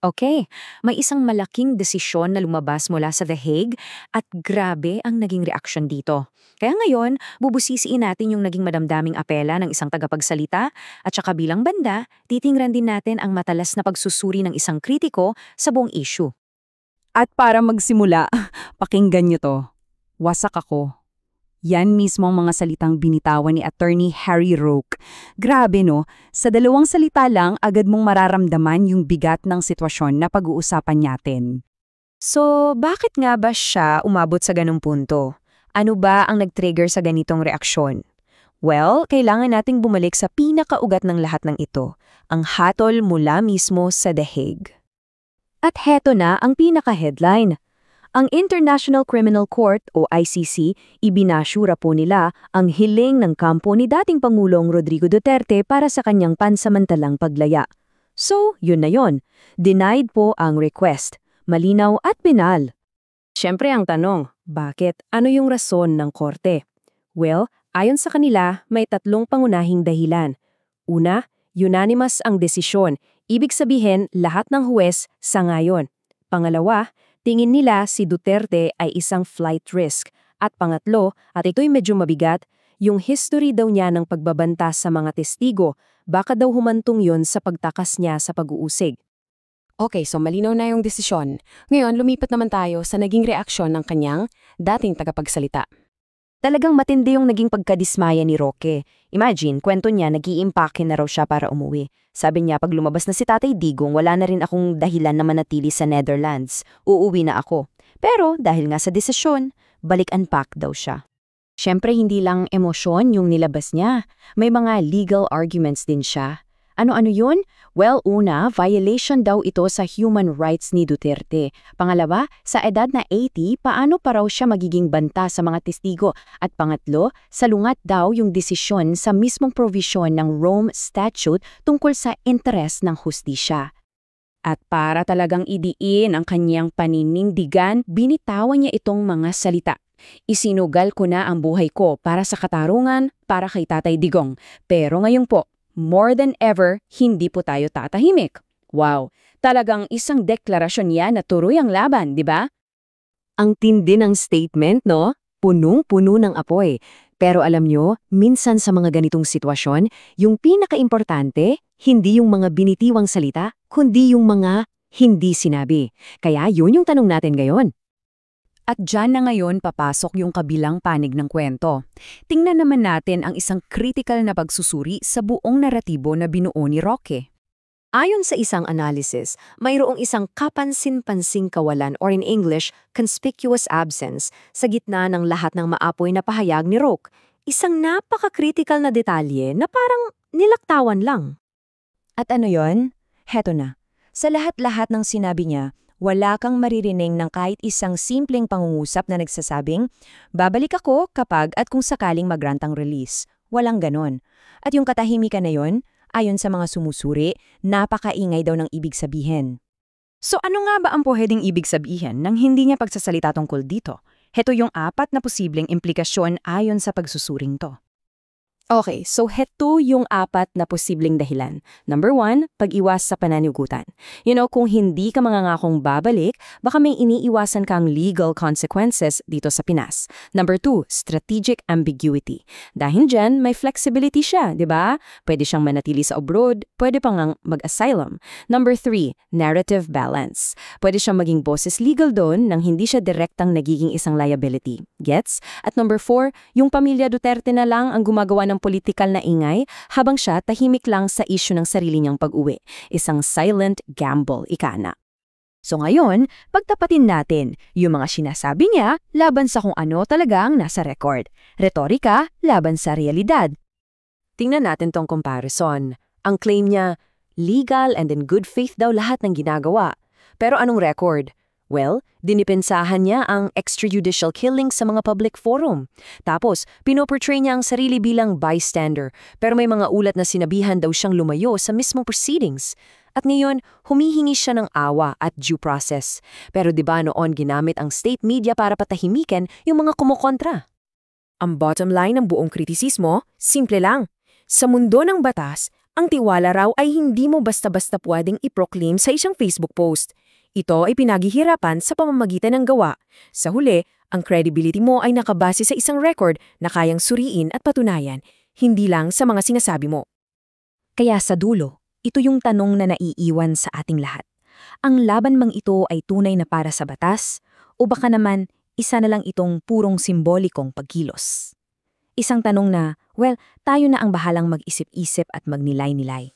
Okay, may isang malaking desisyon na lumabas mula sa The Hague at grabe ang naging reaksyon dito. Kaya ngayon, bubusisiin natin yung naging madamdaming apela ng isang tagapagsalita at saka bilang banda, titingnan din natin ang matalas na pagsusuri ng isang kritiko sa buong issue. At para magsimula, pakinggan nyo to. Wasak ako. Yan mismo ang mga salitang binitawan ni Attorney Harry Roque. Grabe no, sa dalawang salita lang agad mong mararamdaman yung bigat ng sitwasyon na pag-uusapan natin. So, bakit nga ba siya umabot sa ganung punto? Ano ba ang nag-trigger sa ganitong reaksyon? Well, kailangan nating bumalik sa pinakaugat ng lahat ng ito, ang hatol mula mismo sa The Hague. At heto na ang pinaka-headline. Ang International Criminal Court o ICC, ibinasyura po nila ang hiling ng kampo ni dating Pangulong Rodrigo Duterte para sa kanyang pansamantalang paglaya. So, yun na yun. Denied po ang request. Malinaw at pinal. Siyempre ang tanong, bakit? Ano yung rason ng korte? Well, ayon sa kanila, may tatlong pangunahing dahilan. Una, unanimous ang desisyon. Ibig sabihin, lahat ng huwes sangayon. Pangalawa, tingin nila si Duterte ay isang flight risk. At pangatlo, at ito'y medyo mabigat, yung history daw niya ng pagbabanta sa mga testigo, baka daw humantong yon sa pagtakas niya sa pag-uusig. Okay, so malinaw na yung desisyon. Ngayon, lumipat naman tayo sa naging reaksyon ng kanyang dating tagapagsalita. Talagang matindi yung naging pagkadismaya ni Roque. Imagine, kwento niya nag-iimpake na raw siya para umuwi. Sabi niya, pag lumabas na si Tatay Digong, wala na rin akong dahilan na manatili sa Netherlands. Uuwi na ako. Pero dahil nga sa desisyon, balik-unpack daw siya. Siyempre, hindi lang emosyon yung nilabas niya. May mga legal arguments din siya. Ano-ano yun? Well, una, violation daw ito sa human rights ni Duterte. Pangalawa, sa edad na 80, paano pa raw siya magiging banta sa mga testigo? At pangatlo, salungat daw yung desisyon sa mismong provision ng Rome Statute tungkol sa interes ng hustisya. At para talagang idiin ang kanyang paninindigan, binitawan niya itong mga salita. Isinugal ko na ang buhay ko para sa katarungan, para kay Tatay Digong. Pero ngayon po, more than ever, hindi po tayo tatahimik. Wow, talagang isang deklarasyon yan na tuloy ang laban, di ba? Ang tindi ng statement, no? Punong-puno ng apoy. Pero alam nyo, minsan sa mga ganitong sitwasyon, yung pinaka-importante, hindi yung mga binitiwang salita, kundi yung mga hindi sinabi. Kaya yun yung tanong natin ngayon. At dyan na ngayon papasok yung kabilang panig ng kwento. Tingnan naman natin ang isang critical na pagsusuri sa buong naratibo na binuo ni Roque. Ayon sa isang analysis, mayroong isang kapansin-pansing kawalan or in English, conspicuous absence sa gitna ng lahat ng maapoy na pahayag ni Roque. Isang napaka-critical na detalye na parang nilaktawan lang. At ano yon? Heto na. Sa lahat-lahat ng sinabi niya, wala kang maririnig ng kahit isang simpleng pangungusap na nagsasabing, babalik ako kapag at kung sakaling mag-grant ang release. Walang ganon. At yung katahimikan na yon, ayon sa mga sumusuri, napakaingay daw ng ibig sabihin. So ano nga ba ang pwedeng ibig sabihin nang hindi niya pagsasalita tungkol dito? Heto yung 4 na posibleng implikasyon ayon sa pagsusuring to. Okay, so heto yung 4 na posibleng dahilan. Number 1, pag-iwas sa pananagutan. Kung hindi ka mangangakong babalik, baka may iniiwasan kang legal consequences dito sa Pinas. Number 2, strategic ambiguity. Dahil dyan, may flexibility siya, di ba? Pwede siyang manatili sa abroad, pwede pang mag-asylum. Number 3, narrative balance. Pwede siyang maging boses legal doon nang hindi siya direktang nagiging isang liability. Gets? At number 4, yung pamilya Duterte na lang ang gumagawa ng politikal na ingay habang siya tahimik lang sa issue ng sarili niyang pag-uwi. Isang silent gamble, ika na. So ngayon, pagtapatin natin yung mga sinasabi niya laban sa kung ano talagang nasa record. Retorika laban sa realidad. Tingnan natin tong comparison. Ang claim niya, legal and in good faith daw lahat ng ginagawa. Pero anong record? Well, dinipensahan niya ang extrajudicial killing sa mga public forum. Tapos, pinoportray niya ang sarili bilang bystander, pero may mga ulat na sinabihan daw siyang lumayo sa mismong proceedings. At ngayon, humihingi siya ng awa at due process. Pero di ba noon ginamit ang state media para patahimikin yung mga kumukontra? Ang bottom line ng buong kritisismo, simple lang. Sa mundo ng batas, Ang tiwala raw ay hindi mo basta-basta pwedeng i-proclaim sa isang Facebook post. Ito ay pinaghihirapan sa pamamagitan ng gawa. Sa huli, ang credibility mo ay nakabase sa isang record na kayang suriin at patunayan, hindi lang sa mga sinasabi mo. Kaya sa dulo, ito yung tanong na naiiwan sa ating lahat. Ang laban mang ito ay tunay na para sa batas, o baka naman isa na lang itong purong simbolikong pagkilos? Isang tanong na, tayo na ang bahalang mag-isip-isip at magnilay-nilay.